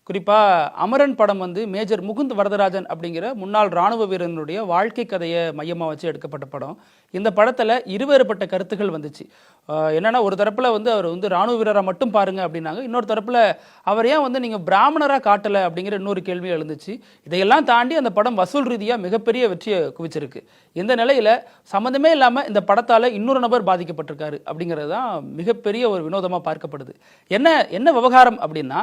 குறிப்பாக அமரன் படம் வந்து மேஜர் முகுந்த் வரதராஜன் அப்படிங்கிற முன்னாள் இராணுவ வீரனுடைய வாழ்க்கை கதையை மையமாக வச்சு எடுக்கப்பட்ட படம். இந்த படத்தில் இருவேறுபட்ட கருத்துக்கள் வந்துச்சு. என்னென்னா, ஒரு தரப்பில் வந்து அவர் வந்து இராணுவ வீரராக மட்டும் பாருங்க அப்படின்னாங்க. இன்னொரு தரப்பில் அவர் ஏன் வந்து நீங்கள் பிராமணராக காட்டலை அப்படிங்கிற இன்னொரு கேள்வி எழுந்துச்சு. இதையெல்லாம் தாண்டி அந்த படம் வசூல் ரீதியாக மிகப்பெரிய வெற்றியை குவிச்சிருக்கு. இந்த நிலையில் சம்மந்தமே இல்லாமல் இந்த படத்தால் இன்னொரு நபர் பாதிக்கப்பட்டிருக்காரு அப்படிங்கிறது தான் மிகப்பெரிய ஒரு வினோதமாக பார்க்கப்படுது. என்ன விவகாரம் அப்படின்னா,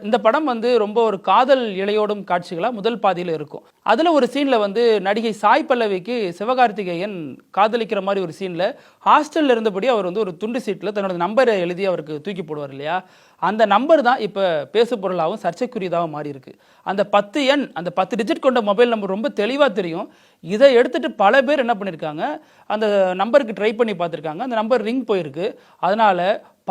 இந்த படம் வந்து ரொம்ப ஒரு காதல் இழையோடும் காட்சிகளாக முதல் பாதியில் இருக்கும். அதில் ஒரு சீனில் வந்து நடிகை சாய் பல்லவிக்கு சிவகார்த்திகேயன் காதலிக்கிற மாதிரி ஒரு சீனில் ஹாஸ்டலில் இருந்தபடி அவர் வந்து ஒரு துண்டு சீட்டில் தன்னோட நம்பரை எழுதி அவருக்கு தூக்கி போடுவார் இல்லையா. அந்த நம்பர் தான் இப்போ பேசு பொருளாகவும் சர்ச்சைக்குரியதாகவும் மாறி இருக்கு. அந்த 10 எண், அந்த 10 டிஜிட் கொண்ட மொபைல் நம்பர் ரொம்ப தெளிவாக தெரியும். இதை எடுத்துட்டு பல பேர் என்ன பண்ணியிருக்காங்க, அந்த நம்பருக்கு ட்ரை பண்ணி பார்த்துருக்காங்க. அந்த நம்பர் ரிங் போயிருக்கு. அதனால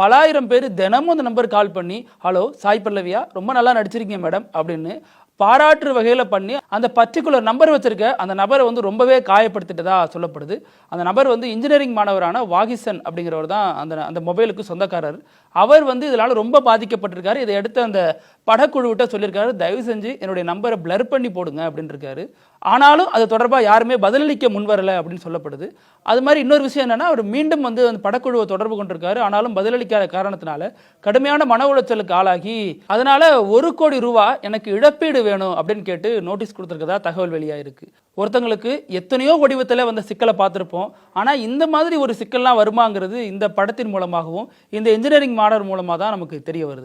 பலாயிரம் பேர் தினமும் அந்த நம்பர் கால் பண்ணி, ஹலோ சாய் பல்லவியா, ரொம்ப நல்லா நடிச்சிருக்கீங்க மேடம் அப்படின்னு பாராட்டு வகையில் பண்ணி அந்த பர்டிகுலர் நம்பர் வச்சிருக்க அந்த நபரை வந்து ரொம்பவே காயப்படுத்திட்டதா சொல்லப்படுது. அந்த நபர் வந்து இன்ஜினியரிங் மாணவரான வாகிசன் அப்படிங்கிறவர் தான் அந்த மொபைலுக்கு சொந்தக்காரர். அவர் வந்து இதனால ரொம்ப பாதிக்கப்பட்டிருக்காரு. இதை எடுத்து அந்த படக்குழுவிட்ட சொல்லியிருக்காரு, தயவு செஞ்சு என்னுடைய நம்பரை பிளர் பண்ணி போடுங்க அப்படின்னு இருக்காரு. ஆனாலும் அது தொடர்பாக யாருமே பதிலளிக்க முன்வரலை அப்படின்னு சொல்லப்படுது. அது மாதிரி இன்னொரு விஷயம் என்னன்னா, அவர் மீண்டும் வந்து அந்த படக்குழுவை தொடர்பு கொண்டிருக்காரு. ஆனாலும் பதிலளிக்காத காரணத்தினால கடுமையான மன உளைச்சலுக்கு ஆளாகி, அதனால 1 கோடி ரூபாய் எனக்கு இழப்பீடு வேணும் அப்படின்னு கேட்டு நோட்டீஸ் கொடுத்துருக்கதா தகவல் வெளியாயிருக்கு. ஒருத்தங்களுக்கு எத்தனையோ வடிவத்தில் வந்த சிக்கலை பார்த்துருப்போம். ஆனால் இந்த மாதிரி ஒரு சிக்கல்லாம் வருமாங்கிறது இந்த படத்தின் மூலமாகவும் இந்த இன்ஜினியரிங் மாணவர் மூலமாக தான் நமக்கு தெரிய வருது.